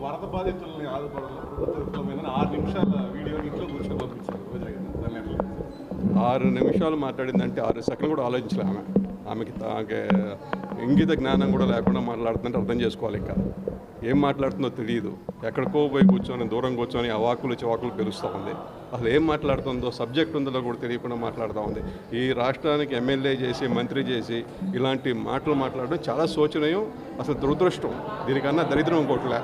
వరద బాధితుల్ని ఆదుకోవడంలో ప్రభుత్వ విఫలమైన 6 నిమిషాల వీడియోని ఇంట్లో కూర్చొని పంపించారు రోజా గారు. దాన్ని ఎట్లా 6 నిమిషాలు మాట్లాడిందంటే 6 సెకండ్లు కూడా ఆలోచించలే ఆమెకి ఇంగిత జ్ఞానం కూడా లేకుండా మాట్లాడుతుంటే అర్థం చేసుకోవాలి. ఇంకా ఏం మాట్లాడుతుందో తెలియదు. ఎక్కడికో పోయి కూర్చొని దూరం కూర్చొని అవాకులు చివాకులు పెరుస్తూ ఉంది. అసలు ఏం మాట్లాడుతుందో సబ్జెక్ట్ ఉందో కూడా తెలియకుండా మాట్లాడుతూ ఉంది. ఈ రాష్ట్రానికి ఎమ్మెల్యే చేసి మంత్రి చేసి ఇలాంటి మాటలు మాట్లాడడం చాలా శోచనీయం, అసలు దురదృష్టం. దీనికన్నా దరిద్రం ఇంకోట్లే.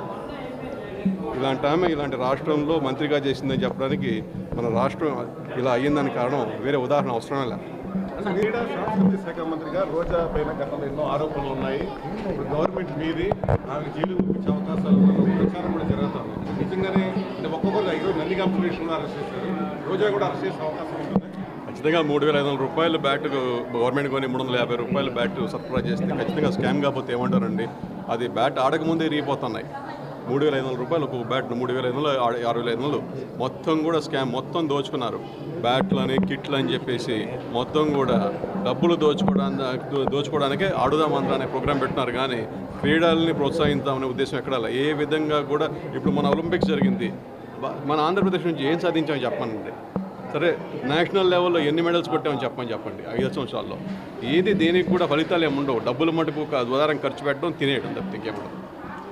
ఇలాంటి ఆమె ఇలాంటి రాష్ట్రంలో మంత్రిగా చేసిందని చెప్పడానికి మన రాష్ట్రం ఇలా అయ్యిందని కారణం వేరే ఉదాహరణ అవసరమే లేదు. క్రీడా సంస్కృతి శాఖ మంత్రిగా రోజా పైన గతంలో ఎన్నో ఆరోపణలు ఉన్నాయి. ఇప్పుడు గవర్నమెంట్ మీది ఆమె జైలు పంపించే అవకాశాలు ప్రచారం కూడా జరుగుతాం. నిజంగానే ఒక్కొక్కరు ఈరోజు నంది కాంపిటీషన్ అరెస్ట్ చేశారు. రోజా కూడా అరెస్ట్ చేసే అవకాశం ఉంటుంది. ఖచ్చితంగా 3,500 రూపాయల బ్యాట్ గవర్నమెంట్ కొని 350 రూపాయల బ్యాట్ సరఫరా చేస్తే ఖచ్చితంగా స్కామ్ కాకపోతే ఏమంటారండి? అది బ్యాట్ ఆడకముందే ఇరిగిపోతున్నాయి. 3,500 రూపాయలు ఒక్కొక్క బ్యాట్, 3,500 6,500 మొత్తం కూడా స్కామ్, మొత్తం దోచుకున్నారు. బ్యాట్లని కిట్లు అని చెప్పేసి మొత్తం కూడా డబ్బులు దోచుకోవడానికే ఆడుదామంధ్ర అనే ప్రోగ్రాం పెట్టినారు. కానీ క్రీడల్ని ప్రోత్సహిద్దామనే ఉద్దేశం ఎక్కడా లేదు. ఏ విధంగా కూడా ఇప్పుడు మన ఒలింపిక్స్ జరిగింది, మన ఆంధ్రప్రదేశ్ నుంచి ఏం సాధించామని చెప్పండి. సరే, నేషనల్ లెవెల్లో ఎన్ని మెడల్స్ కొట్టామని చెప్పండి 5 సంవత్సరాల్లో. ఏది దేనికి కూడా ఫలితాలు ఏమి ఉండవు. డబ్బుల మటుకు ఉదాహరణ ఖర్చు పెట్టడం, తినేయడం తప్పితే ఇంకేమో.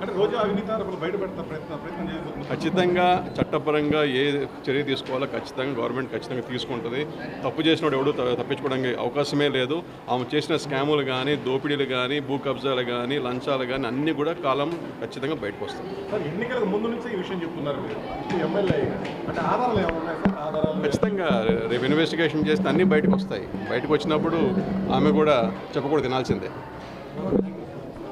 అంటే రోజా అవినీతి ఆరోపణలు బయటపెడతా ప్రయత్నం చేయబోతుంది. ఖచ్చితంగా చట్టపరంగా ఏ చర్య తీసుకోవాలో ఖచ్చితంగా గవర్నమెంట్ ఖచ్చితంగా తీసుకుంటుంది. తప్పు చేసినోడు ఎవడు తప్పించుకోవడానికి అవకాశమే లేదు. ఆమె చేసిన స్కాములు కానీ, దోపిడీలు కానీ, భూ కబ్జాలు కానీ, లంచాలు కానీ అన్నీ కూడా కాలం ఖచ్చితంగా బయటకు వస్తాయి. సార్, ఎన్నికలకు ముందు నుంచి ఈ విషయం చెప్తున్నారు మీరు, ఎమ్మెల్యే అంటే ఆధారాలు ఏమన్నాయి సార్? ఆధారాలు ఖచ్చితంగా రేపు ఇన్వెస్టిగేషన్ చేస్తే అన్నీ బయటకు వస్తాయి. బయటకు వచ్చినప్పుడు ఆమె కూడా చెప్పకూడదు, తినాల్సిందే.